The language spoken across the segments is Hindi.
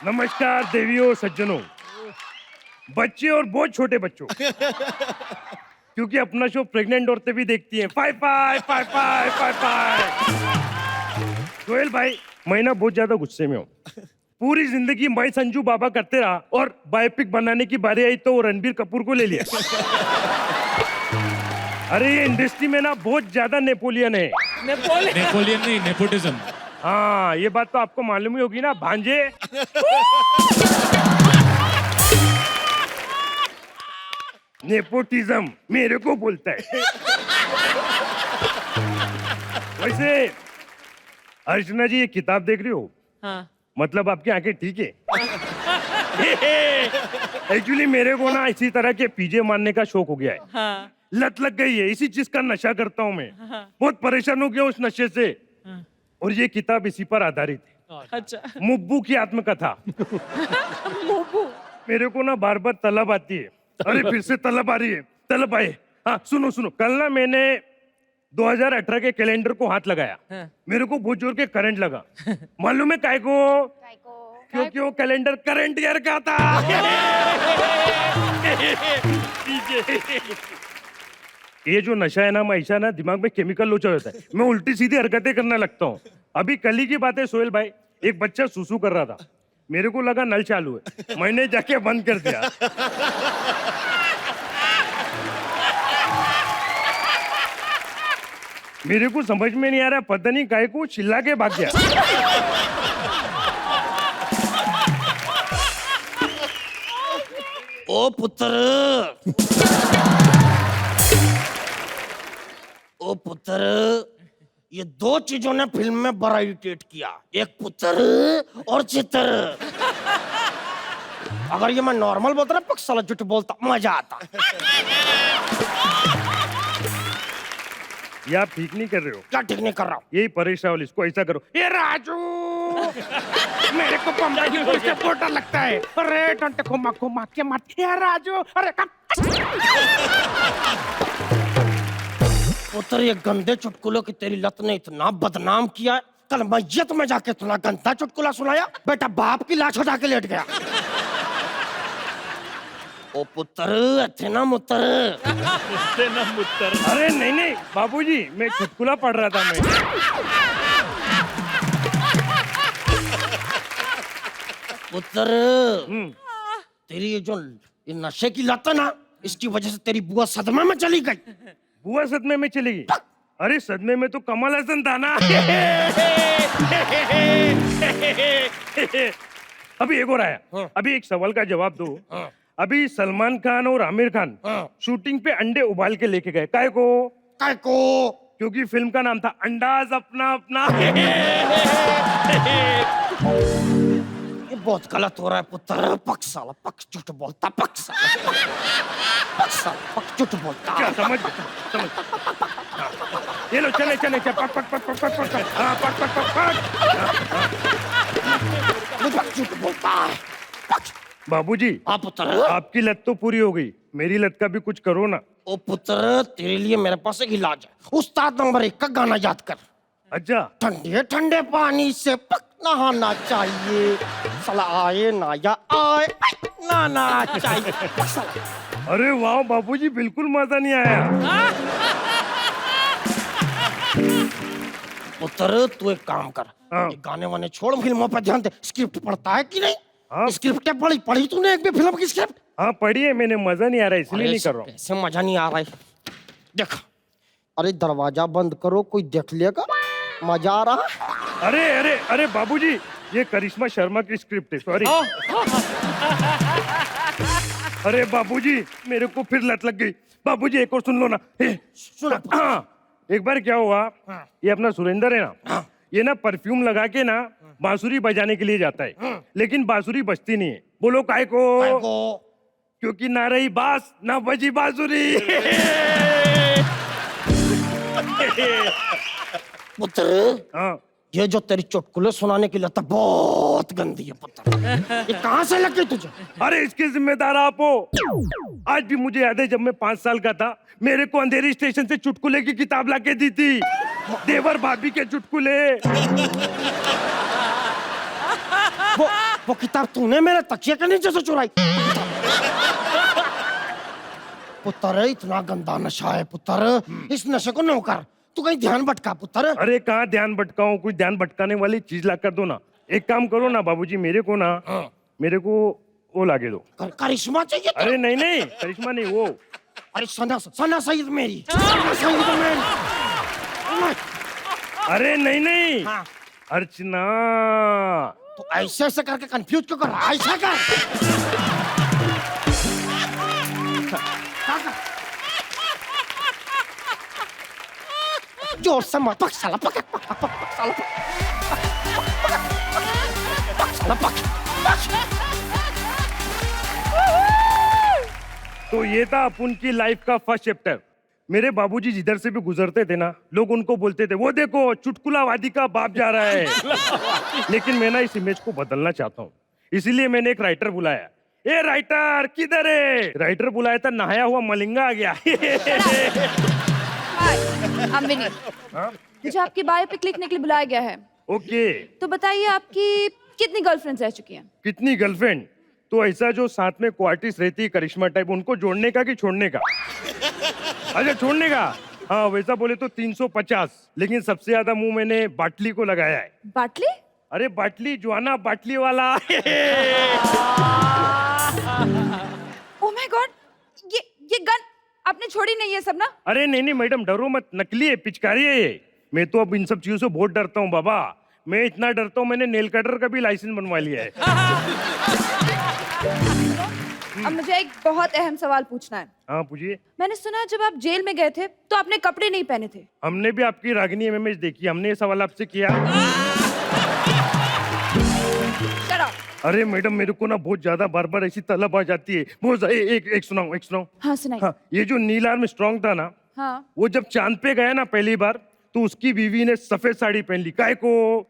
नमस्कार देवियों सज्जनों, बच्चे और बहुत छोटे बच्चों, क्योंकि अपना शो प्रेग्नेंट औरतें भी देखती हैं। Five five five five five five. Sohail भाई, मैं ना बहुत ज्यादा गुस्से में हूँ। पूरी जिंदगी मैं संजू बाबा करते रहा और बायोपिक बनाने की बारी आई तो रणबीर कपूर को ले लिया। अरे ये इंडस्ट्री में ना बहुत ज्यादा नेपोलियन है। नेपोलियन नहीं, नेपोटिज्म। हाँ, ये बात तो आपको मालूम ही होगी ना भांजे। नेपोटिज्म मेरे को बोलता है। वैसे अर्चना जी, ये किताब देख रही हो? हाँ। मतलब आपकी आंखें ठीक है? एक्चुअली मेरे को ना इसी तरह के पीजे मारने का शौक हो गया है। हाँ। लत लग गई है, इसी चीज का नशा करता हूँ मैं। हाँ। बहुत परेशान हो गया उस नशे से। हाँ। और ये किताब इसी पर आधारित है। अच्छा। मुब्बू की आत्मकथा। मेरे को ना बार बार तलब आती है। अरे फिर से तलब आ रही है, तलब आए। हाँ सुनो सुनो, कल ना मैंने 2018 के कैलेंडर को हाथ लगाया। हाँ। मेरे को बहुत जोर के करंट लगा। मालूम है काय को? क्योंकि वो कैलेंडर करंट ईयर का था। ये जो नशा है ना, मैं ऐसा ना दिमाग में केमिकल लोचा होता है, मैं उल्टी सीधी हरकतें करने लगता हूँ। अभी कल ही की बात है सोहेल भाई, एक बच्चा सुसु कर रहा था, मेरे को लगा नल चालू है, मैंने जाके बंद कर दिया। मेरे को समझ में नहीं आ रहा, पता नहीं काय को चिल्ला के भाग गया। ओ पुत्र, ओ पुत्र, ये दो चीजों ने फिल्म में बड़ा इरिटेट किया, एक पुत्र और चित्र। अगर ये मैं नॉर्मल बोलता ना, पक्सला झूठ बोलता, मजा आता। ये आप ठीक नहीं कर रहे हो। क्या ठीक नहीं कर रहा हूँ? यही परेशान, इसको ऐसा करो, ये राजू मेरे को बम्बई की पुलिस से पोटा लगता है। अरे टंटे को मार के मारते हैं राजू। अरे पुत्र, ये गंदे चुटकुलों की तेरी लत ने इतना बदनाम किया है, कल मस्जिद में जाके इतना गंदा चुटकुला सुनाया, बेटा बाप की लाश उठा के लेट गया। ओ पुत्र, अच्छे ना मुत्र। अरे नहीं नहीं बाबूजी, मैं चुटकुला पढ़ रहा था। मैं पुत्र, तेरी ये जो ये नशे की लत है ना, इसकी वजह से तेरी बुआ सदमे में चली गई। बुआ सदमे में चली गई? अरे सदमे में तो कमल हसन था ना। अभी एक और आया। हाँ। अभी एक सवाल का जवाब दो। हाँ। अभी सलमान खान और आमिर खान हाँ। शूटिंग पे अंडे उबाल के लेके गए, काय को? काय को? क्योंकि फिल्म का नाम था अंडाज अपना अपना। ये बहुत गलत हो रहा है पुत्र। पक साला, पक झूठ बोलता, पक साला, पक साला, पक झूठ बोलता। क्या समझ समझ? हाँ। ये लो, चले चले चले, पक पक पक पक पक पक, हाँ, पक पक पक पक। पक झूठ बोलता है, पक। बाबूजी, हाँ पुत्र। आपकी लत तो पूरी हो गई, मेरी लत का भी कुछ करो ना। ओ पुत्र, तेरे लिए मेरे पास एक इलाज है। उस्ताद नंबर 1 का गाना याद कर। अच्छा, ठंडे ठंडे पानी से पक नहाना चाहिए, साला आए ना या आए नहाना चाहिए, पक साला। अरे वाह बाबूजी, बिल्कुल मजा नहीं आया। पुत्र, तू एक काम कर, हाँ। ये गाने वाने छोड़, फिल्मों पर ध्यान दे। स्क्रिप्ट पढ़ता है कि नहीं? हाँ। स्क्रिप्ट क्या पढ़ी? पढ़ी तूने एक भी फिल्म की स्क्रिप्ट? हाँ पढ़ी है मैंने, मजा नहीं आ रहा इसलिए नहीं कर रहा हूँ। ऐसे मजा नहीं आ रहा है। देख, अरे दरवाजा बंद करो, कोई देख लेगा। मजा आ रहा है? अरे अरे अरे बाबूजी, ये करिश्मा शर्मा की स्क्रिप्ट है, सॉरी। अरे बाबूजी, मेरे को फिर लत लग गई। बाबूजी एक और सुन लो ना। सुना। हाँ, एक बार क्या हुआ, हाँ। ये अपना सुरेंद्र है ना, हाँ। ये ना परफ्यूम लगा के ना बांसुरी बजाने के लिए जाता है, लेकिन बांसुरी बजती नहीं है। बोलो काय को? काय को? क्योंकि ना रही बांस ना बजी बांसुरी। पुत्र, हाँ, ये जो तेरी चुटकुले सुनाने की लत बहुत गंदी है पुत्र। ये कहाँ से लग गई तुझे? अरे इसके जिम्मेदार आप हो। आज भी मुझे याद है, जब मैं 5 साल का था, मेरे को अंधेरी स्टेशन से चुटकुले की किताब लाके दी थी। देवर भाभी के चुटकुले। वो किताब तूने मेरे तकिए के नीचे से चुराई। पुत्र इतना गंदा नशा है पुत्र, इस नशे को न कर, तू कहीं ध्यान भटका पुत्र। अरे कहाँ ध्यान भटकाऊं, कोई ध्यान भटकाने वाली चीज ला कर दो ना। एक काम करो ना बाबूजी, मेरे को वो लागे दो। करिश्मा चाहिए तो? अरे नहीं नहीं, करिश्मा नहीं, वो अरे सना सईद मेरी, सना सईद मेरी। अरे नहीं नहीं, हाँ। अर्चना। तो ऐसे ऐसे करके कंफ्यूज क्यों कर रहा है? ऐसा कर। जोर से मत पक साला, पक साला, पक। तो ये था अपन की लाइफ का फर्स्ट चैप्टर। मेरे बाबूजी जिधर से भी गुजरते थे ना, लोग उनको बोलते थे, वो देखो चुटकुलावादी का बाप जा रहा है। लेकिन मैं ना इस इमेज को बदलना चाहता हूँ, इसीलिए मैंने एक राइटर बुलाया। ए राइटर किधर है? राइटर बुलाया था, नहाया हुआ मलिंगा आ गया। हाय, I'm विनी। मुझे आपकी बायोपिक लिखने के लिए बुलाया गया है। ओके। तो बताइए आपकी कितनी गर्लफ्रेंड्स रह चुकी हैं? कितनी गर्लफ्रेंड? तो ऐसा जो साथ में क्वार्टिस रहती है करिश्मा टाइप, उनको जोड़ने का कि छोड़ने का? अच्छा छोड़ने का। हाँ वैसा बोले तो 350, लेकिन सबसे ज्यादा मुंह मैंने बाटली को लगाया है। बाटली? अरे बाटली, ज्वाना बाटली वाला। ओह माय गॉड, ये गन आपने छोड़ी नहीं है सब ना? अरे नहीं नहीं मैडम, डरो मत, नकली है, पिचकारी है ये। मैं तो अब इन सब चीजों से बहुत डरता हूँ बाबा। मैं इतना डरता हूँ, मैंने नेल कटर का भी लाइसेंस बनवा लिया है। अब मुझे एक बहुत अहम सवाल पूछना है। हाँ पूछिए। मैंने सुना जब आप जेल में गए थे तो आपने कपड़े नहीं पहने थे। हमने भी आपकी रागिनी एमएमएस देखी, हमने ये सवाल आपसे किया। Shut up. अरे मैडम, मेरे को ना बहुत ज्यादा बार बार ऐसी तलब आ जाती है। बहुत एक सुनाऊं। हाँ सुनाइए। हाँ, ये जो नील आर्मस्ट्रांग था ना, हाँ। वो जब चांद पे गया ना पहली बार, तो उसकी बीवी ने सफेद साड़ी पहन ली। काय को?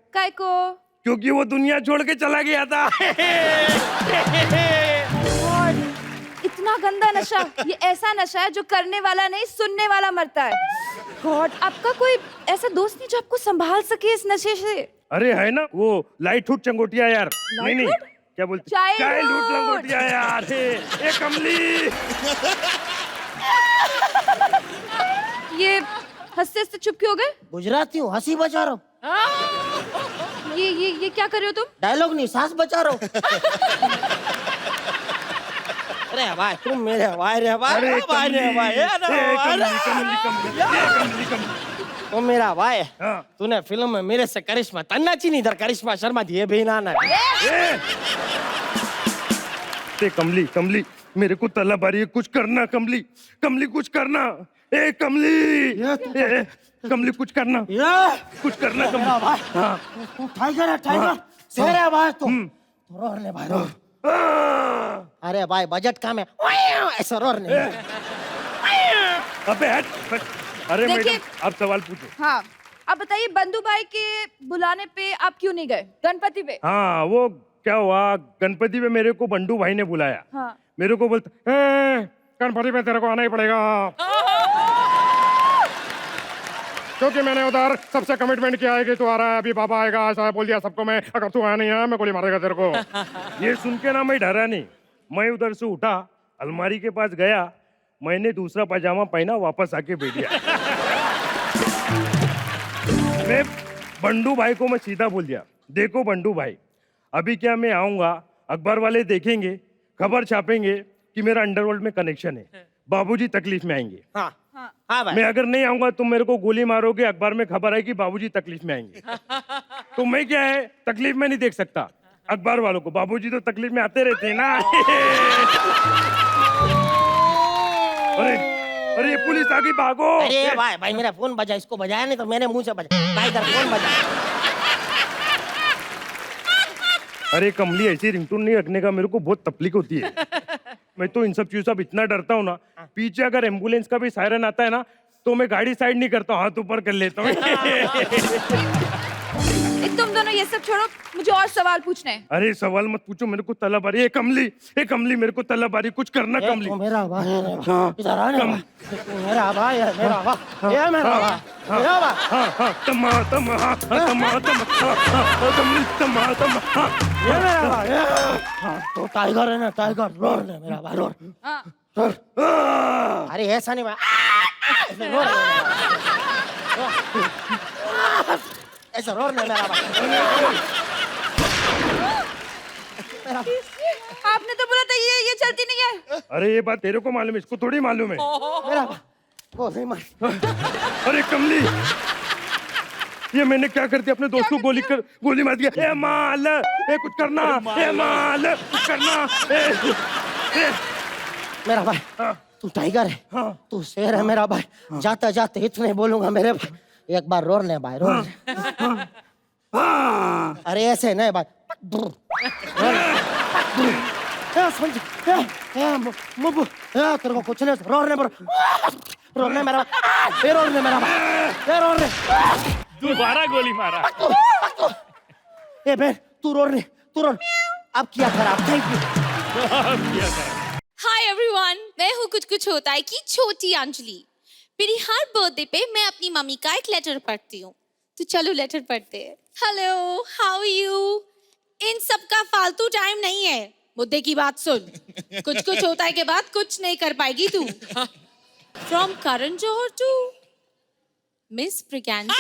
क्योंकि वो दुनिया छोड़ के चला गया था। और इतना गंदा नशा, ये ऐसा नशा है जो करने वाला नहीं सुनने वाला मरता है। गॉड, आपका कोई ऐसा दोस्त नहीं जो आपको संभाल सके इस नशे से? अरे है ना वो लाइटहुड चंगोटिया यार। नहीं नहीं, क्या बोलते? चाइल्डहुड लंगोटिया यार। ए कमली। ये हंसते हंसते चुप क्यों हो गए? गुजराती हूँ, हंसी बचा रहा हूँ। ये क्या कर रहे हो तुम? डायलॉग नहीं, सांस बचा रहा हूँ। अरे भाई तुम मेरे भाई रे भाई, अरे भाई रे भाई, तो मेरा भाई। हाँ। तूने फिल्म में मेरे से करिश्मा तन्ना चीनी, इधर करिश्मा शर्मा दिए भी ना। कमली मेरे को तलब आ रही है, कुछ करना कमली कुछ करना। ए कमली, कमली कुछ करना कमली। हाँ। टाइगर तेरे भाई तुम रो रहे भाई, रो। अरे भाई बजट कम है, ऐसा रो रहे। अबे हट। अरे देखिए- मैडम आप सवाल पूछो। हाँ, अब बताइए बंधु भाई के बुलाने पे आप क्यों नहीं गए? गणपति पे? हाँ वो क्या हुआ, गणपति पे मेरे को बंडू भाई ने बुलाया। हाँ। मेरे को बोलता, गणपति पे तेरे को आना ही पड़ेगा, क्योंकि मैंने उधर सबसे कमिटमेंट किया है कि तू आ रहा है, अभी पापा आएगा, ऐसा बोल दिया सबको मैं, अगर तू आया नहीं है मैं गोली मारेगा तेरे को। ये सुन के ना मैं डरा नहीं, मैं उधर से उठा, अलमारी के पास गया, मैंने दूसरा पजामा पहना, वापस आके बैठ गया। मैं बंडू भाई को मैं सीधा बोल दिया, देखो बंडू भाई, अभी क्या मैं आऊंगा, अखबार वाले देखेंगे, खबर छापेंगे कि मेरा अंडरवर्ल्ड में कनेक्शन है, बाबूजी तकलीफ में आएंगे। हाँ हाँ भाई। मैं अगर नहीं आऊंगा तुम मेरे को गोली मारोगे, अखबार में खबर है कि बाबूजी तकलीफ में आएंगे। तो मैं क्या है, तकलीफ में नहीं देख सकता अखबार वालों को, बाबूजी तो तकलीफ में आते रहते हैं ना। अरे ये पुलिस आ गई, भागो। अरे भाई मेरा फोन बजा, इसको बजाया नहीं तो मेरे मुंह से बजा। भाई इधर फोन बजा। अरे कमली, ऐसी रिंगटोन नहीं रखने का, मेरे को बहुत तकलीफ होती है। मैं तो इन सब चीजों से अब इतना डरता हूँ ना, पीछे अगर एम्बुलेंस का भी सायरन आता है ना, तो मैं गाड़ी साइड नहीं करता हूँ, हाथ ऊपर कर लेता हूँ। तुम दोनों ये सब छोड़ो, मुझे और सवाल पूछने हैं। अरे सवाल मत पूछो, मेरे को तलब आ रही है। ए कमली मेरे को तलब आ रही है, कुछ करना कमली। तू मेरा भाई है, इधर आ ना, तू मेरा भाई है, मेरा भाई, ये मेरा भाई, मेरा भाई। हाँ तमा ये मेरा भाई, तो टाइगर है ना, टाइगर, रोर ने मेरा भाई, रोर। अरे ऐसा नहीं भाई, रोर ने मेरा भाई, ऐसा रोर ने मेरा भाई। आपने तो बोला था ये चलती नहीं है। अरे ये बात तेरे को मालूम है, इसको थोड़ी मालूम है। मेरा भाई, वो नहीं मार। अरे कमली, ये मैंने क्या कर दिया? अपने दोस्त को गोली मार दिया। ए माल, ए कुछ करना, ए माल कुछ करना। मेरा भाई, तू टाइगर है, तू शेर है मेरा भाई। जाते जाते इतने बोलूंगा मेरे भाई, एक बार रोने भाई, रोने। अरे ऐसे नहीं भाई, तेरे को कुछ नहीं, रोने मेरा भाई, ये रोने मेरा भाई, ये रोने। दोबारा गोली मारा। ए बहन, तू रोने। अब क्या करा? Thank you. हाय एवरीवन, मैं हूँ कुछ कुछ होता है की छोटी अंजलि। मेरी हर बर्थडे पे मैं अपनी मम्मी का एक लेटर पढ़ती हूँ, तो चलो लेटर पढ़ते हैं। Hello, how are you? इन सब का फालतू टाइम नहीं है, मुद्दे की बात सुन। कुछ कुछ होता है के बाद कुछ नहीं कर पाएगी तू। From Karan Johar to miss Braganza.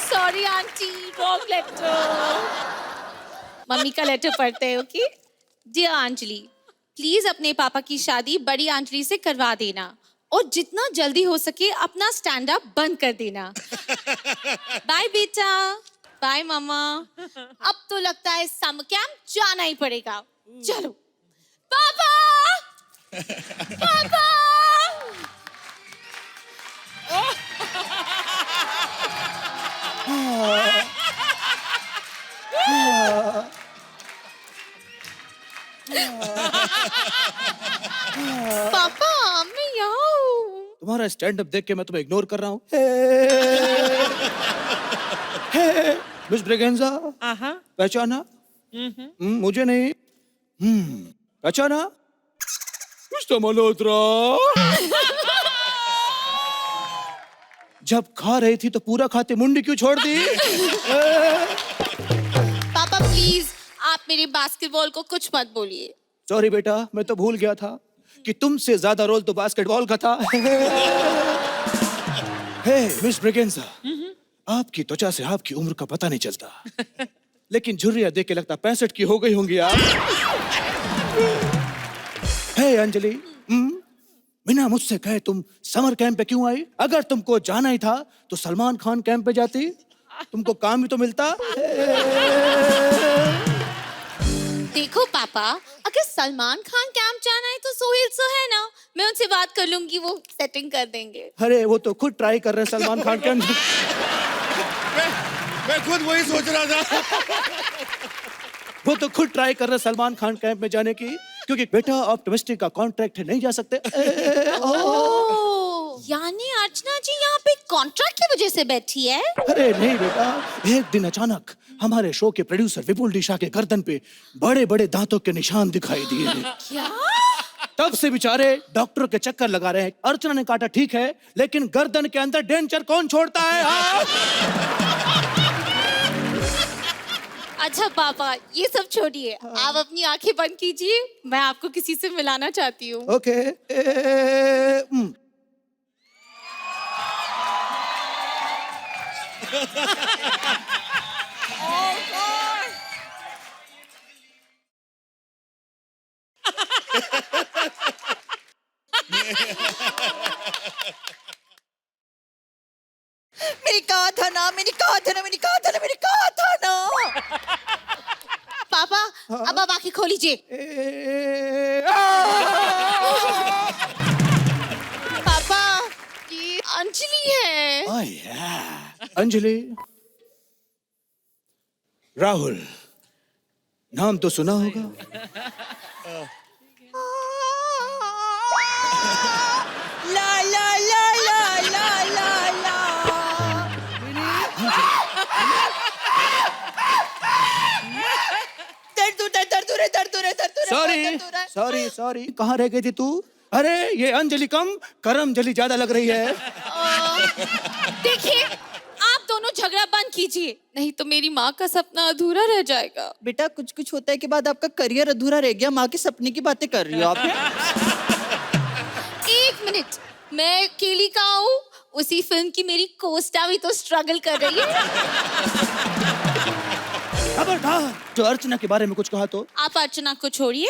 Sorry aunty, wrong letter. Mummy का लेटर पढ़ते हैं, ओके? डियर अंजलि, प्लीज अपने पापा की शादी बड़ी अंजलि से करवा देना और जितना जल्दी हो सके अपना स्टैंड अप बंद कर देना। बाय बेटा, बाय मामा। अब तो लगता है समर कैंप जाना ही पड़ेगा। चलो पापा, पापा। पापा मैं यहाँ हूँ। तुम्हारा स्टैंड अप देख के मैं तुम्हें इग्नोर कर रहा हूँ। मिस ब्रिगेंजा, पहचाना? मुझे नहीं। पहचाना? मिस्टर मल्होत्रा। जब खा रही थी तो पूरा खाते मुंडी क्यों छोड़ दी? पापा प्लीज आप मेरे बास्केटबॉल को कुछ मत बोलिए। सॉरी बेटा, मैं तो भूल गया था कि तुमसे ज्यादा रोल तो बास्केटबॉल का था। हे मिस ब्रिगेंजा, आपकी त्वचा से आपकी उम्र का पता नहीं चलता, लेकिन झुर्रियां देख के लगता 65 की हो गई होंगी आप। हे अंजलि, बिना मुझसे कहे तुम समर कैंप पे क्यों आई? अगर तुमको जाना ही था तो सलमान खान कैंप पे जाती, तुमको काम भी तो मिलता। देखो पापा, अगर सलमान खान कैंप जाना है तो सोहेल सो है ना, मैं उनसे बात कर लूंगी, वो सेटिंग कर देंगे। अरे वो तो खुद ट्राई कर रहे हैं सलमान खान कैंप। मैं खुद वही सोच रहा था। वो तो खुद ट्राई कर रहे हैं सलमान खान कैंप में जाने की, क्योंकि बेटा ऑप्टिमिस्टिक का कॉन्ट्रैक्ट है, नहीं जा सकते। यानी अर्चना जी यहाँ पे कॉन्ट्रैक्ट की वजह से बैठी है? अरे नहीं बेटा, एक दिन अचानक हमारे शो के प्रोड्यूसर विपुल डिशा के गर्दन पे बड़े बड़े दांतों के निशान दिखाई दिए। क्या? तब से बेचारे डॉक्टर के चक्कर लगा रहे हैं। अर्चना ने काटा ठीक है, लेकिन गर्दन के अंदर डेंचर कौन छोड़ता है? अच्छा पापा, ये सब छोड़िए, आप अपनी आंखें बंद कीजिए, मैं आपको किसी से मिलाना चाहती हूँ। ओके। मेरी कहा था ना, पापा अब आप आंखें खोलीजिए। पापा ये अंजलि है। अंजलि, राहुल नाम तो सुना होगा। ला ला ला ला ला ला ला सॉरी सॉरी, कहाँ रह गई थी तू? अरे ये अंजलि कम करम जली ज्यादा लग रही है। देखिए, आप दोनों झगड़ा बंद कीजिए, नहीं तो मेरी माँ का सपना अधूरा रह जाएगा। बेटा कुछ कुछ होता है के बाद आपका करियर अधूरा रह गया, माँ के सपने की बातें कर रही हो आप। एक मिनट, मैं केली कहाँ हूँ? उसी फिल्म की मेरी कोस्टा भी तो स्ट्रगल कर रही है। खबरदार, जो अर्चना के बारे में कुछ कहा तो। आप अर्चना को छोड़िए,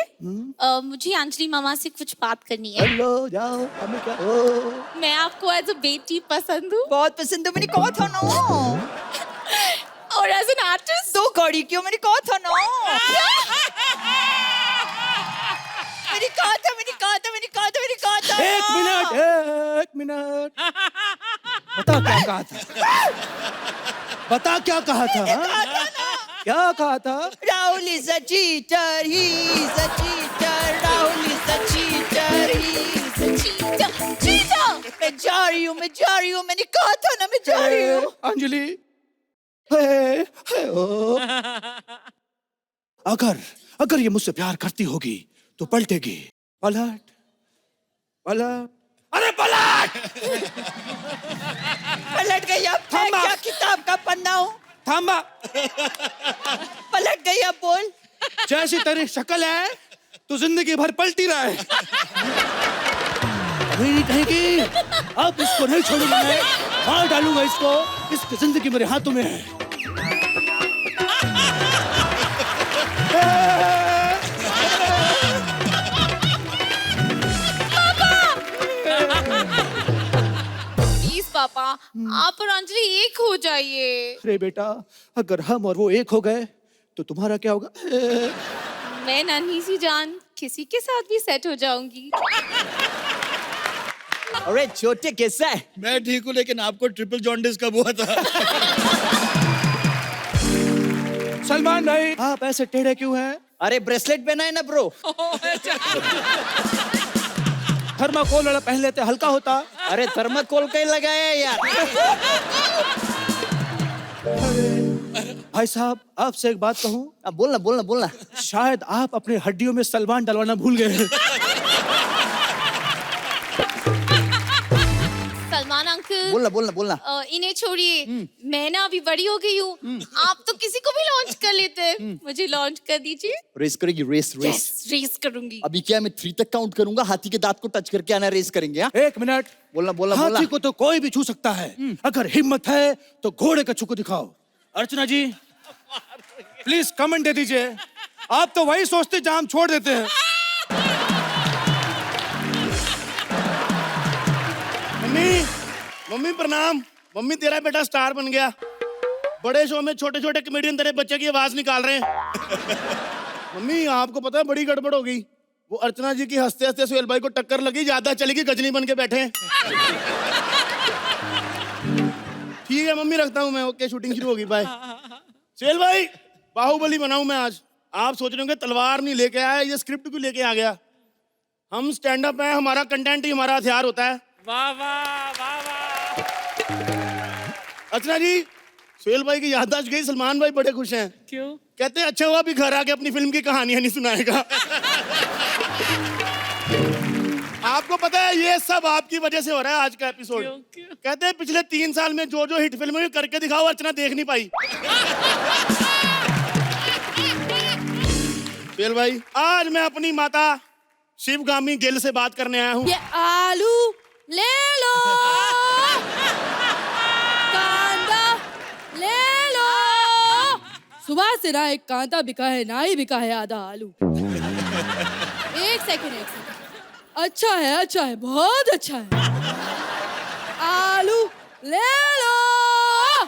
मुझे अंजलि मामा से कुछ बात करनी है। हेलो, जाओ, हमें क्या? ओ, मैं आपको एज अ बेटी पसंद हूँ बहुत पसंद है, मैंने कहा था ना। और एज एन आर्टिस्ट दो कौड़ी क्यों, मैंने कहा था ना। मैंने कहा था, मैंने कहा था, मैंने कहा था, मैंने कहा था। एक मिनट। बता क्या कहा था? बता क्या कहा था? क्या कहा था? Rahul is a cheater, he is a cheater. Rahul is a cheater, he is a cheater. Cheater. मैं जा रही हूँ, मैंने कहा था ना, मैं जा रही हूँ। अंजलि, हे, ओ। अगर ये मुझसे प्यार करती होगी तो पलटेगी। पलट, अरे पलट! पलट गई अब, मैं थामा। क्या किताब का पन्ना हूँ? थामा, पलट गई अब, बोल। जैसी तेरी शक्ल है तो जिंदगी भर पलटी रहा है। नहीं कहेगी, अब इसको नहीं छोड़ूंगा मैं, मार डालूंगा इसको, इसकी जिंदगी मेरे हाथों में है। प्लीज पापा, आप और अंजलि एक हो जाइए। अरे बेटा, अगर हम और वो एक हो गए तो तुम्हारा क्या होगा? मैं नन्ही सी जान किसी के साथ भी सेट हो जाऊंगी। अरे छोटे कैसा है? मैं ठीक हूँ, लेकिन आपको ट्रिपल जॉन्डिस कब हुआ था? सलमान नहीं, आप ऐसे टेढ़े क्यों हैं? अरे ब्रेसलेट पहना है ना ब्रो। थर्माकोल वाला पहन लेते, हल्का होता। अरे थर्माकोल का ही लगाया है यार। भाई साहब, आपसे एक बात कहूं? अब बोलना। शायद आप अपने हड्डियों में सलमान डलवाना भूल गए हैं। सलमान अंकल, बोलना। इन्हें छोड़िए, मैं ना अभी बड़ी हो गई हूँ, आप तो किसी को भी लॉन्च कर लेते हैं, मुझे लॉन्च कर दीजिए। रेस करेगी, रेस। रेस करूंगी। अभी क्या, मैं 3 तक काउंट करूंगा, हाथी के दांत को टच करके आना, रेस करेंगे। हाँ? एक मिनट, बोलना। हाथी को तो कोई भी छू सकता है, अगर हिम्मत है तो घोड़े का छू को दिखाओ। अर्चना जी, प्लीज कमेंट दे दीजिए। आप तो वही सोचते जहां हम छोड़ देते हैं। मम्मी प्रणाम। मम्मी, तेरा बेटा स्टार बन गया। बड़े शो में छोटे छोटे कमेडियन तेरे बच्चे की आवाज निकाल रहे हैं। मम्मी, आपको पता है बड़ी गड़बड़ हो गई। वो अर्चना जी की हंसते हंसते सुहेल भाई को टक्कर लगी, ज्यादा चलेगी, गजनी बन के बैठे हैं। ठीक है मम्मी, रखता हूँ मैं। ओके, शूटिंग शुरू होगी, बाय। सुहेल भाई, बाहुबली बनाऊं मैं आज। आप सोच रहे होंगे तलवार नहीं लेके आया, ये स्क्रिप्ट क्यों लेके आ गया। हम स्टैंड अप है, हमारा कंटेंट ही हमारा हथियार होता है। वाह वाह वाह वाह। अर्चना जी, सुहेल भाई की याददाश्त गई, सलमान भाई बड़े खुश हैं। क्यों? कहते हैं अच्छा हुआ भी घर आके अपनी फिल्म की कहानियां नहीं सुनाएगा। आपको पता है ये सब आपकी वजह से हो रहा है आज का एपिसोड। क्यों? कहते हैं पिछले 3 साल में जो हिट फिल्में हुई, करके दिखाओ, अर्चना देख नहीं पाई। सुहेल भाई, आज मैं अपनी माता शिवगामी गिल से बात करने आया हूँ। ये आलू ले लो, कांदा ले लो। सुबह से ना एक कांदा बिका है, ना ही बिका है आधा आलू। एक सेकंड। अच्छा है, बहुत अच्छा है। आलू ले लो,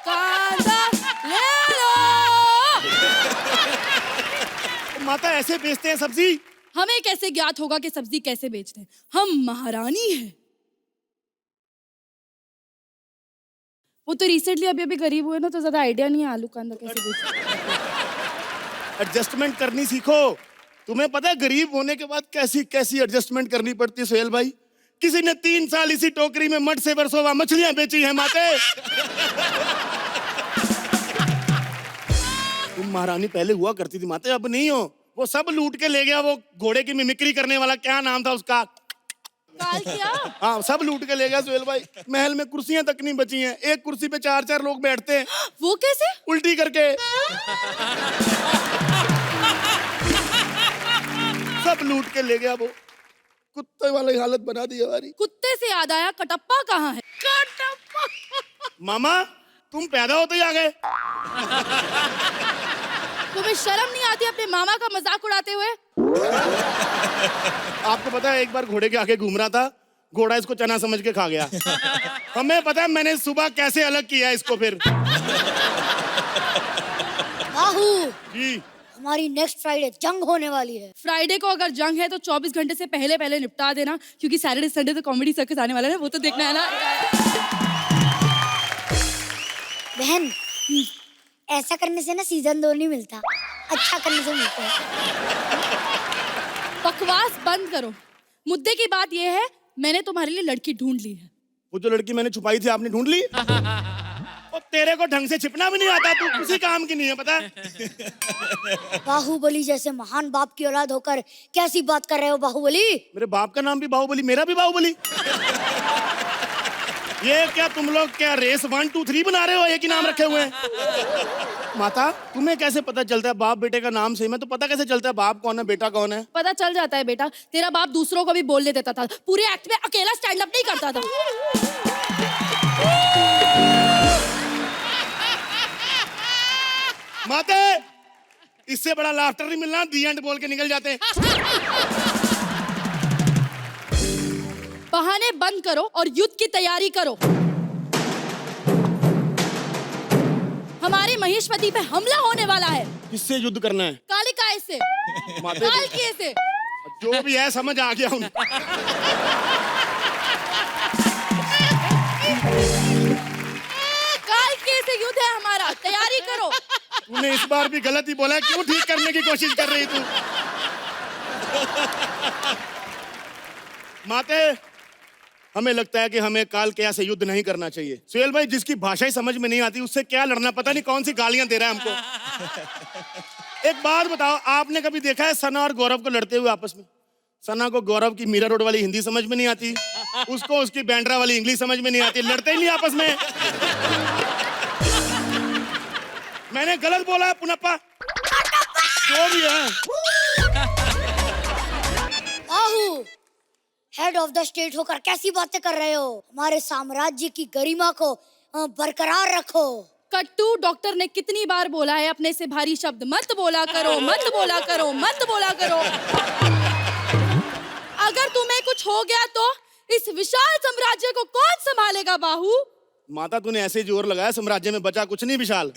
कांदा ले लो। माता ऐसे बेचते हैं सब्जी? हमें कैसे ज्ञात होगा कि सब्जी कैसे बेचते हैं? हम महारानी हैं। वो तो रिसेंटली अभी गरीब हुए ना, तो ज्यादा आइडिया नहीं है आलू कांदा कैसे बेचते हैं। एडजस्टमेंट करनी सीखो। तुम्हें पता है गरीब होने के बाद कैसी कैसी एडजस्टमेंट करनी पड़ती है सुहेल भाई। किसी ने 3 साल इसी टोकरी में मड से बरसों मछलियां बेची हैं माते। तुम महारानी पहले हुआ करती थी माते, अब नहीं हो। वो सब लूट के ले गया। वो घोड़े की मिमिक्री करने वाला, क्या नाम था उसका? काल क्या? हाँ, सब लूट के ले गया सुहेल भाई। महल में कुर्सियां तक नहीं बची हैं। एक कुर्सी पे 4-4 लोग बैठते हैं, वो कैसे? उल्टी करके। सब लूट के ले गया वो। कुत्ते वाली हालत बना दी हमारी। कुत्ते से याद आया, कटप्पा कहाँ है? मामा तुम पैदा होते ही आ गए। तुम्हें शर्म नहीं आती अपने मामा का मजाक उड़ाते हुए? आपको पता है, एक बार घोड़े के आगे घूम रहा था, घोड़ा इसको चना समझ के खा गया। हमें पता है मैंने सुबह कैसे अलग किया इसको। फिर बाहू, जी, हमारी नेक्स्ट फ्राइडे जंग होने वाली है। फ्राइडे को अगर जंग है तो 24 घंटे से पहले पहले निपटा देना, क्योंकि सैटरडे संडे तो कॉमेडी सर्कस आने वाला है, वो तो देखना है ना। बहन, ऐसा करने से ना सीजन 2 नहीं मिलता, अच्छा करने से मिलता है। बकवास बंद करो। मुद्दे की बात यह है, मैंने तुम्हारे लिए लड़की ढूंढ ली है। वो जो लड़की मैंने छुपाई थी आपने ढूंढ ली? और तेरे को ढंग से छिपना भी नहीं आता, तू किसी काम की नहीं है, पता है? बाहुबली जैसे महान बाप की औलाद होकर कैसी बात कर रहे हो बाहुबली? मेरे बाप का नाम भी बाहुबली, मेरा भी बाहुबली। ये क्या तुम लोग क्या रेस 1 2 3 बना रहे हो? एक ही नाम रखे हुए हैं। माता तुम्हें कैसे पता चलता है बाप बेटे का नाम सही में? तो पता कैसे चलता है बाप कौन है बेटा कौन है? पता चल जाता है बेटा, तेरा बाप दूसरों को भी बोलने देता था, पूरे एक्ट में अकेला स्टैंड अप नहीं करता था। माते इससे बड़ा लाफ्टर नहीं मिलना, दी एंड बोल के निकल जाते हैं। बहाने बंद करो और युद्ध की तैयारी करो। हमारे महेशपति पे हमला होने वाला है। किससे युद्ध करना है? कालिकाय से, माते कालकीय से। जो भी है समझ आ गया हूँ। कालकीय से युद्ध है हमारा, तैयारी करो। तूने इस बार भी गलत ही बोला, क्यों ठीक करने की कोशिश कर रही तू? माते हमें लगता है कि हमें काल क्या से युद्ध नहीं करना चाहिए। सुहेल भाई जिसकी भाषा ही समझ में नहीं आती उससे क्या लड़ना, पता नहीं कौन सी गालियां दे रहा है हमको। एक बात बताओ, आपने कभी देखा है सना और गौरव को लड़ते हुए आपस में? सना को गौरव की मीरा रोड वाली हिंदी समझ में नहीं आती, उसको उसकी बैंड्रा वाली इंग्लिश समझ में नहीं आती, लड़ते ही नहीं आपस में। मैंने गलत बोला है पुनप्पा? जो भी है। बाहू, हेड ऑफ द स्टेट होकर कैसी बातें कर रहे हो? हमारे साम्राज्य की गरिमा को बरकरार रखो। कट्टू डॉक्टर ने कितनी बार बोला है अपने से भारी शब्द मत बोला करो, मत बोला करो, मत बोला करो। अगर तुम्हें कुछ हो गया तो इस विशाल साम्राज्य को कौन संभालेगा बाहू? माता तूने ऐसे जोर लगाया, साम्राज्य में बचा कुछ नहीं विशाल।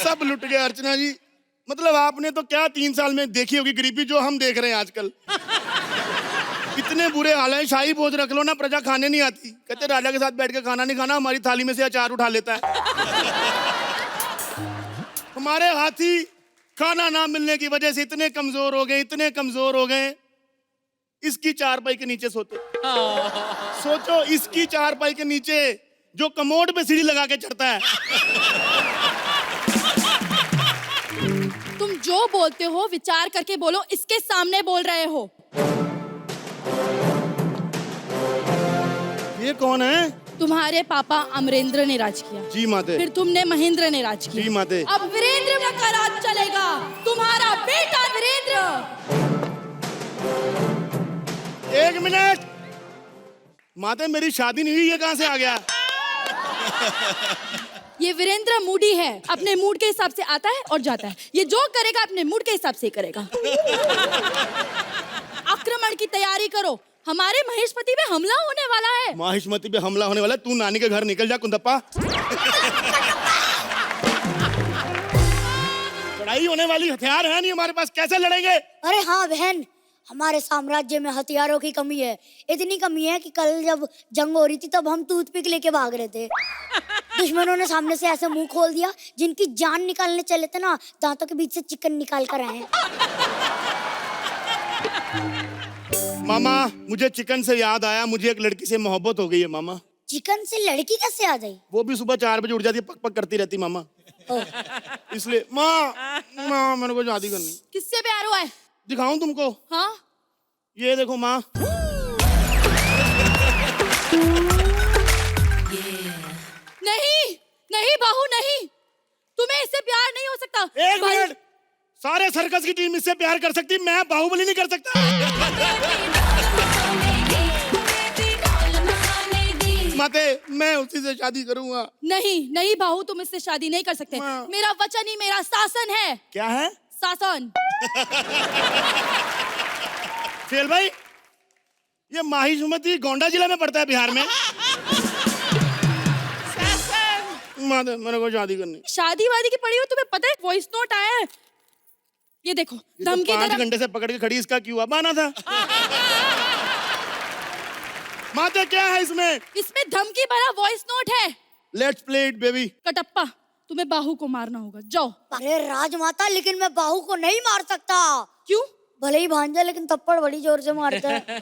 सब लुट गए अर्चना जी। मतलब आपने तो क्या 3 साल में देखी होगी गरीबी जो हम देख रहे हैं आजकल। इतने बुरे हाल हैं, शाही भोज रख लो ना, प्रजा खाने नहीं आती। कहते राजा के साथ बैठ के खाना नहीं खाना, हमारी थाली में से अचार उठा लेता है। हमारे हाथी खाना ना मिलने की वजह से इतने कमजोर हो गए, इतने कमजोर हो गए, इसकी चारपाई के नीचे सोते। सोचो, इसकी चारपाई के नीचे जो कमोड पे सीढ़ी लगा के चढ़ता है। तुम जो बोलते हो विचार करके बोलो, इसके सामने बोल रहे हो। ये कौन है? तुम्हारे पापा अमरेंद्र ने राज किया। जी माते। फिर तुमने महेंद्र ने राज किया। जी माते। अब वीरेंद्र का राज चलेगा, तुम्हारा बेटा वीरेंद्र। 1 मिनट माते, मेरी शादी नहीं हुई, ये कहां से आ गया? ये वीरेंद्र मूडी है, अपने मूड के हिसाब से आता है और जाता है। ये जो करेगा अपने मूड के हिसाब से करेगा। आक्रमण की तैयारी करो, हमारे महेशपति पे हमला होने वाला है। माहिष्मति पे हमला होने वाला है। तू नानी के घर निकल जा कुंदप्पा। लड़ाई होने वाली, हथियार है नहीं हमारे पास, कैसे लड़ेंगे? अरे हाँ बहन, हमारे साम्राज्य में हथियारों की कमी है। इतनी कमी है कि कल जब जंग हो रही थी तब हम टूथपिक लेके भाग रहे थे। दुश्मनों ने सामने से ऐसे मुंह खोल दिया, जिनकी जान निकालने चले थे ना, दांतों के बीच से चिकन निकाल कर आए। मामा मुझे चिकन से याद आया, मुझे एक लड़की से मोहब्बत हो गई है मामा। चिकन से लड़की कैसे आ गई? वो भी सुबह 4 बजे उठ जाती है, पक पक करती रहती मामा। इसलिए माँ माँ मेरे को शादी करनी। किससे प्यार हुआ है? दिखाऊं तुमको? हाँ ये देखो माँ। नहीं नहीं बाहू नहीं, तुम्हें इससे प्यार नहीं हो सकता। एक मिनट, सारे सर्कस की टीम इससे प्यार कर सकती, मैं बाहुबली नहीं कर सकता? माते मैं उसी से शादी करूंगा। नहीं नहीं बाहू, तुम इससे शादी नहीं कर सकते। मेरा वचन ही मेरा शासन है। क्या है? शासन। फेल भाई, ये माही सुमति गोंडा जिला में पड़ता है बिहार में। माते मेरे को शादी करनी। शादी वादी की पड़ी हो, तुम्हें पता है वॉइस नोट आया है, ये देखो। धमकी 5 घंटे से पकड़ के खड़ी, इसका क्यों बना था? माते क्या है इसमें? इसमें धमकी भरा वॉइस नोट है। Let's play it baby. Kattappa, तुम्हें बाहू को मारना होगा, जाओ। अरे राजमाता, लेकिन मैं बाहू को नहीं मार सकता। क्यों? भले ही भांजा, लेकिन थप्पड़ बड़ी जोर से मारता है।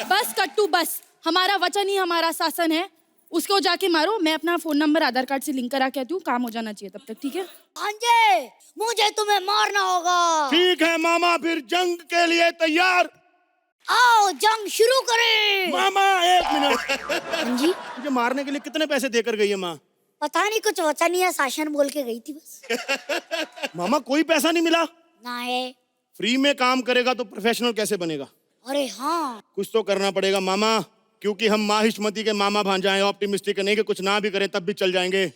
बस कट्टू बस, हमारा वचन ही हमारा शासन है। उसको जाके मारो। मैं अपना फोन नंबर आधार कार्ड से लिंक करा के आती हूँ, काम हो जाना चाहिए तब तक, ठीक है? भांजे, मुझे तुम्हें मारना होगा। ठीक है मामा, फिर जंग के लिए तैयार। आओ जंग शुरू करें। मामा 1 मिनट। जी मुझे मारने के लिए कितने पैसे देकर गई है माँ? पता नहीं, कुछ वचन या शासन बोल के गई थी बस। मामा कोई पैसा नहीं मिला? ना है। फ्री में काम करेगा तो प्रोफेशनल कैसे बनेगा? अरे हाँ, कुछ तो करना पड़ेगा मामा, क्योंकि हम माहिष्मति के मामा भांजा हैं। ऑप्टिमिस्टिक नहीं कि कुछ ना भी करें तब भी चल जाएंगे।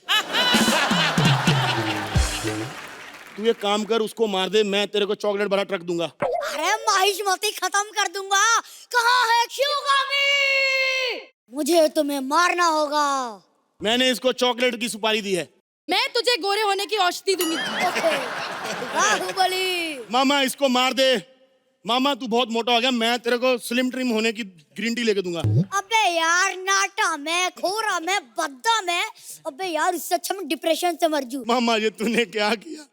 तू एक काम कर, उसको मार दे, मैं तेरे को चॉकलेट भरा ट्रक दूंगा। अरे माहिष्मति खत्म कर दूंगा। कहाँ है शिवगामी? मुझे तुम्हें मारना होगा। मैंने इसको चॉकलेट की सुपारी दी है। मैं तुझे गोरे होने की औषधि दूंगी। बाहुबली। मामा इसको मार दे। मामा तू बहुत मोटा हो गया, मैं तेरे को स्लिम ट्रिम होने की ग्रीन टी लेके दूंगा। अबे यार, नाटा में, खोरा में, बद्दा में। अबे यार, इससे अच्छा मैं डिप्रेशन से मर जूं। मामा ये तूने क्या किया?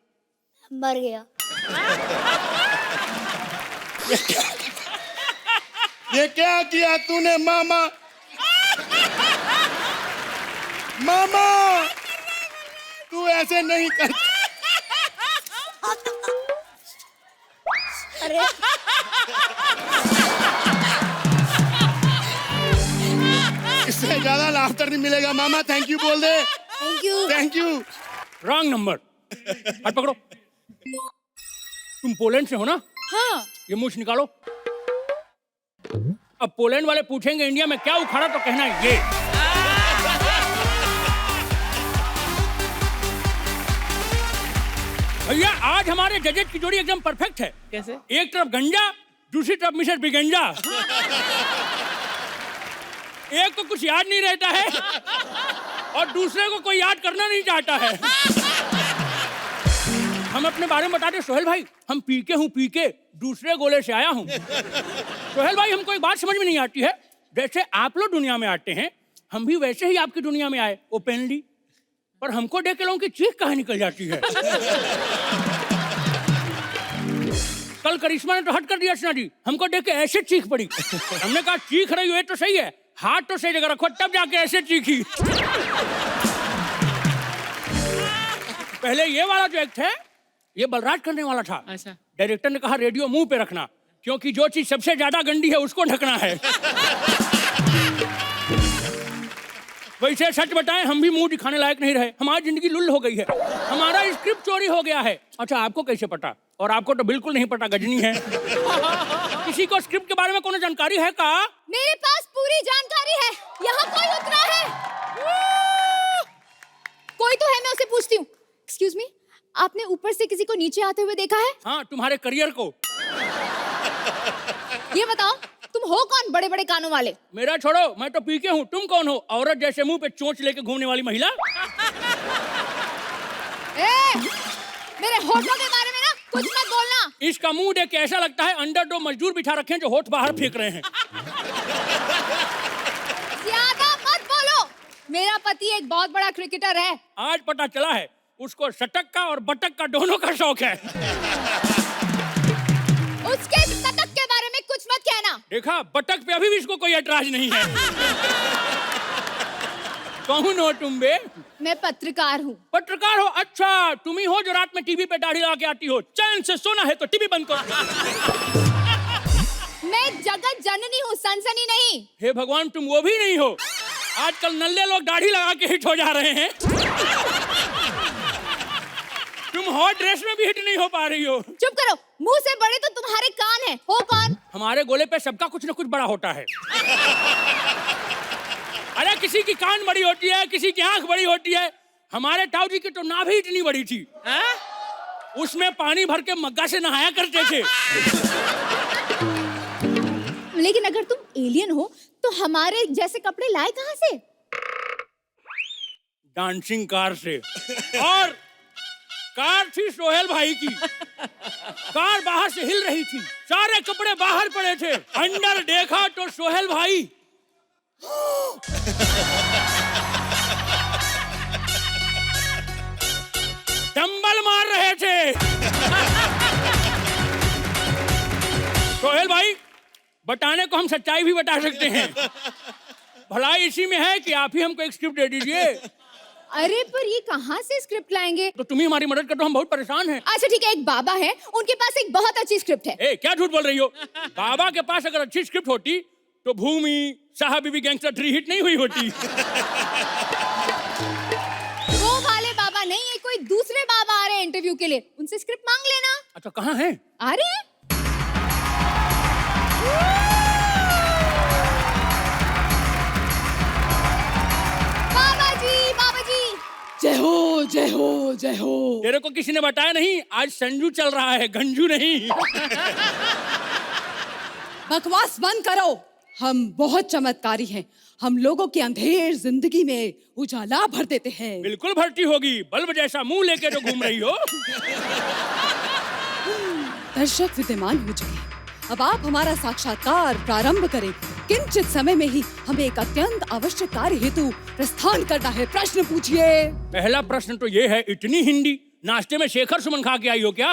मर गया। ये क्या किया तूने मामा? मामा तू ऐसे नहीं कर। अरे इससे ज्यादा लाफ्टर नहीं मिलेगा मामा। थैंक यू बोल दे। Thank you. Thank you. Wrong number. हाथ पकड़ो। तुम पोलैंड से हो ना? हाँ। ये मूछ निकालो। अब पोलैंड वाले पूछेंगे इंडिया में क्या उखाड़ा तो कहना है ये। भैया आज हमारे जजेस की जोड़ी एकदम परफेक्ट है। कैसे? एक तरफ गंजा, दूसरी तरफ मिसेस बिगंजा। एक को कुछ याद नहीं रहता है और दूसरे को कोई याद करना नहीं चाहता है। हम अपने बारे में बताते, सोहेल भाई हम पीके हूँ, पीके दूसरे गोले से आया हूँ। सोहेल भाई हमको एक बात समझ में नहीं आती है, जैसे आप लोग दुनिया में आते हैं हम भी वैसे ही आपकी दुनिया में आए ओपनली, पर हमको देख के लोगों की चीख कहाँ निकल जाती है। कल करिश्मा ने तो हट कर दिया अर्चना जी, हमको देख के ऐसे चीख पड़ी। हमने कहा चीख रही हो ये तो सही है, हाथ तो सही जगह रखो, तब जाके ऐसे चीखी। पहले ये वाला जो एक्ट है ये बलराज करने वाला था। अच्छा। डायरेक्टर ने कहा रेडियो मुंह पे रखना, क्योंकि जो चीज सबसे ज्यादा गंदी है उसको ढकना है। वैसे सच बताएं हम भी मुंह दिखाने लायक नहीं रहे, हमारी जिंदगी लुल हो गई है, हमारा स्क्रिप्ट चोरी हो गया है। अच्छा आपको कैसे पता? और आपको तो बिल्कुल नहीं पता, गजनी है। किसी को स्क्रिप्ट के बारे में कोई जानकारी है का? मेरे पास पूरी जानकारी है, यहाँ कोई उतरा है। कोई तो है, मैं उसे पूछती हूँ। एक्सक्यूज मी, आपने ऊपर से किसी को नीचे आते हुए देखा है? हाँ तुम्हारे करियर को। ये बताओ तुम हो कौन, बड़े बड़े कानों वाले? मेरा छोड़ो, मैं तो पीके हूँ, तुम कौन हो? औरत जैसे मुंह पे चोंच लेके घूमने वाली महिला। मेरे होठों के बारे में ना कुछ मत बोलना। इसका मुंह देख के ऐसा लगता है अंदर 2 मजदूर बिठा रखे हैं जो होठ बाहर फेंक रहे हैं। ज्यादा मत बोलो, मेरा पति एक बहुत बड़ा क्रिकेटर है। आज पता चला है उसको शतक का और बटक का दोनों का शौक है। उसके शतक के बारे में कुछ मत कहना। देखा, बटक पे अभी भी इसको कोई एतराज नहीं है। कौन हो तुम बे? मैं पत्रकार हूँ। पत्रकार हो? अच्छा, तुम ही हो जो रात में टीवी पे दाढ़ी लगा के आती हो। चैन से सोना है तो टीवी बंद करो। मैं जगत जननी हूँ, सनसनी नहीं। हे भगवान, तुम वो भी नहीं हो। आजकल नल्ले लोग दाढ़ी लगा के हिट हो जा रहे हैं। तुम हॉट ड्रेस में भी हिट नहीं हो पा रही हो। चुप करो, मुंह से बड़े तो तुम्हारे कान हैं। हो कौन? हमारे गोले पे सबका कुछ न कुछ बड़ा होता है। अरे किसी की कान बड़ी होती है, किसी की आंख बड़ी होती है। हमारे ताऊ जी की तो नाभि इतनी बड़ी थी, उसमें पानी भर के मग्गा से नहाया करते थे। लेकिन अगर तुम एलियन हो तो हमारे जैसे कपड़े लाए कहाँ से? डांसिंग कार से। और कार थी सोहेल भाई की। कार बाहर से हिल रही थी, सारे कपड़े बाहर पड़े थे। अंदर देखा तो सोहेल भाई डंबल मार रहे थे। सोहेल भाई, बताने को हम सच्चाई भी बता सकते हैं। भलाई इसी में है कि आप ही हमको एक स्क्रिप्ट दे दीजिए। अरे पर ये कहाँ से स्क्रिप्ट लाएंगे? तो तुम ही हमारी मदद कर दो, हम बहुत परेशान हैं। अच्छा ठीक है, एक बाबा है, उनके पास एक बहुत अच्छी स्क्रिप्ट है। ए, क्या झूठ बोल रही हो? बाबा के पास अगर अच्छी स्क्रिप्ट होती तो भूमि साहब बीबी गैंगस्टर 3 हिट नहीं हुई होती। वो वाले बाबा नहीं, ये कोई दूसरे बाबा आ रहे हैं इंटरव्यू के लिए, उनसे स्क्रिप्ट मांग लेना। अच्छा, कहाँ है? आ रहे हैं। बाबा जी, बाबा जी। जय हो, जय हो, जय हो। तेरे को किसी ने बताया नहीं? आज संजू चल रहा है, गंजू नहीं। बकवास बंद करो। हम बहुत चमत्कारी हैं। हम लोगों की अंधेर जिंदगी में उजाला भर देते हैं। बिल्कुल भर्ती होगी, बल्ब जैसा मुंह लेके जो घूम रही हो। दर्शक विद्यमान हो चुके हैं। अब आप हमारा साक्षात्कार प्रारंभ करें। किंचित समय में ही हमें एक अत्यंत आवश्यक कार्य हेतु प्रस्थान करना है। प्रश्न पूछिए। पहला प्रश्न तो ये है, इतनी हिंदी? नाश्ते में शेखर सुमन खा के आई हो क्या?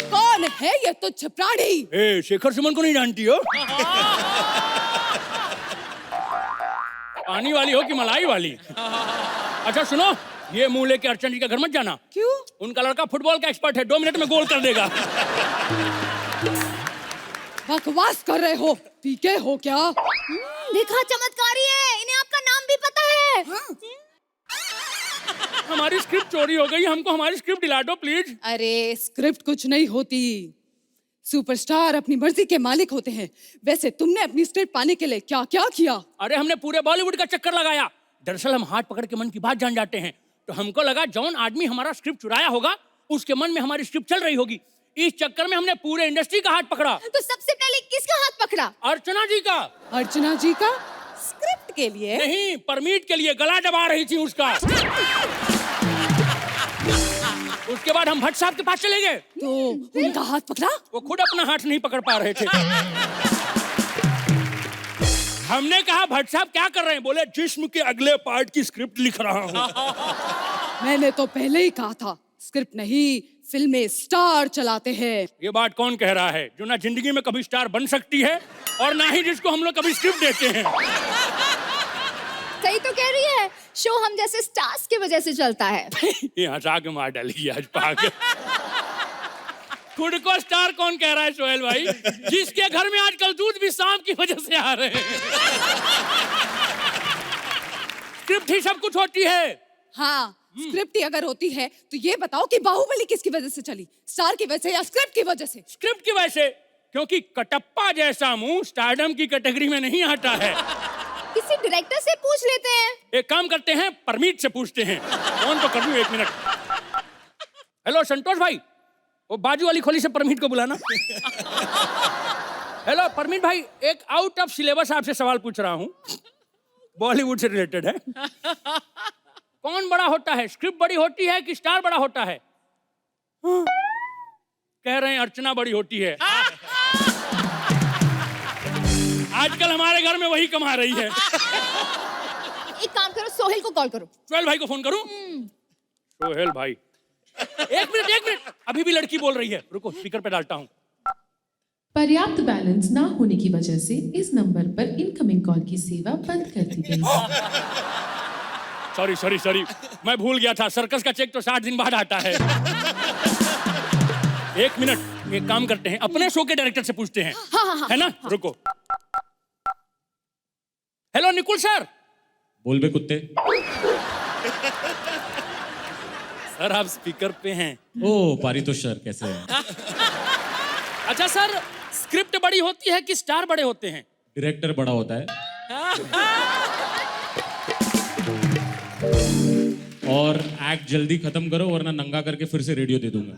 कौन है ये तुच्छ प्राणी? ए, शेखर सुमन को नहीं जानती हो? पानी वाली हो कि मलाई वाली? अच्छा सुनो, ये मुंह लेके अर्चना जी का घर मत जाना। क्यों? उनका लड़का फुटबॉल का एक्सपर्ट है, 2 मिनट में गोल कर देगा। बकवास कर रहे हो? पीके हो क्या? देखा, चमत्कारी है, इन्हें आपका नाम भी पता है। हमारी स्क्रिप्ट चोरी हो गई, हमको हमारी स्क्रिप्ट दिला दो प्लीज। अरे स्क्रिप्ट कुछ नहीं होती। सुपरस्टार अपनी मर्जी के मालिक होते हैं। वैसे तुमने अपनी स्क्रिप्ट पाने के लिए क्या क्या किया? अरे हमने पूरे बॉलीवुड का चक्कर लगाया। दरअसल हम हाथ पकड़ के मन की बात जान जाते हैं, तो हमको लगा जौन आदमी हमारा स्क्रिप्ट चुराया होगा उसके मन में हमारी स्क्रिप्ट चल रही होगी। इस चक्कर में हमने पूरे इंडस्ट्री का हाथ पकड़ा। तो सबसे पहले किसका हाथ पकड़ा? अर्चना जी का। अर्चना जी का? स्क्रिप्ट के लिए? नहीं, परमीट के लिए गला दबा रही थी उसका। उसके बाद हम भट्ट साहब के पास चले गए। तो उनका हाथ पकड़ा? वो खुद अपना हाथ नहीं पकड़ पा रहे थे। हमने कहा भट्ट साहब क्या कर रहे हैं? बोले जिस्म के अगले पार्ट की स्क्रिप्ट लिख रहा हूँ। मैंने तो पहले ही कहा था, स्क्रिप्ट नहीं फिल्में स्टार चलाते हैं। ये बात कौन कह रहा है? जो ना जिंदगी में कभी स्टार बन सकती है और ना ही जिसको हम लोग कभी स्क्रिप्ट देते हैं। सही तो कह रही है, शो हम जैसे स्टार्स की वजह से चलता है। ये हंसा के मार डालेगी आज पागल। खुद को स्टार कौन कह रहा है सोहेल भाई? जिसके घर में आजकल दूध भी सांप की वजह से आ रहे हैं। स्क्रिप्ट ही सब कुछ होती है। हाँ, स्क्रिप्ट ही अगर होती है तो ये बताओ कि बाहुबली किसकी वजह से चली? स्टार की वजह से या स्क्रिप्ट की वजह से? स्क्रिप्ट की वजह से, क्योंकि कटप्पा जैसा मुंह स्टारडम की कैटेगरी में नहीं आता है। किसी डायरेक्टर से पूछ लेते हैं। एक काम करते हैं, परमीत से पूछते हैं। फोन तो कर दूं, 1 मिनट। हेलो संतोष भाई, वो बाजू वाली खोली से परमीत को बुलाना। हेलो परमीत भाई, एक आउट ऑफ सिलेबस आपसे सवाल पूछ रहा हूँ, बॉलीवुड से रिलेटेड है। कौन बड़ा होता है, स्क्रिप्ट बड़ी होती है कि स्टार बड़ा होता है? कह रहे हैं अर्चना बड़ी होती है। आजकल हमारे घर में वही कमा रही है। एक काम करो, सोहेल को कॉल करो। सोहेल भाई को फोन करूं? सोहेल भाई, एक मिनट, अभी भी लड़की बोल रही है, रुको स्पीकर पे डालता हूं। पर्याप्त बैलेंस ना होने की वजह से इस नंबर पर इनकमिंग कॉल की सेवा बंद कर दी गई है। सॉरी मैं भूल गया था, सर्कस का चेक तो 60 दिन बाद आता है। एक मिनट, एक काम करते हैं, अपने शो के डायरेक्टर से पूछते हैं। हाँ। है ना? रुको। Hello Nikul sir. बोल बे कुत्ते। सर आप स्पीकर पे हैं। ओ पारितोष सर, कैसे हैं? अच्छा सर, स्क्रिप्ट बड़ी होती है कि स्टार बड़े होते हैं? डायरेक्टर बड़ा होता है और एक्ट जल्दी खत्म करो वरना नंगा करके फिर से रेडियो दे दूंगा।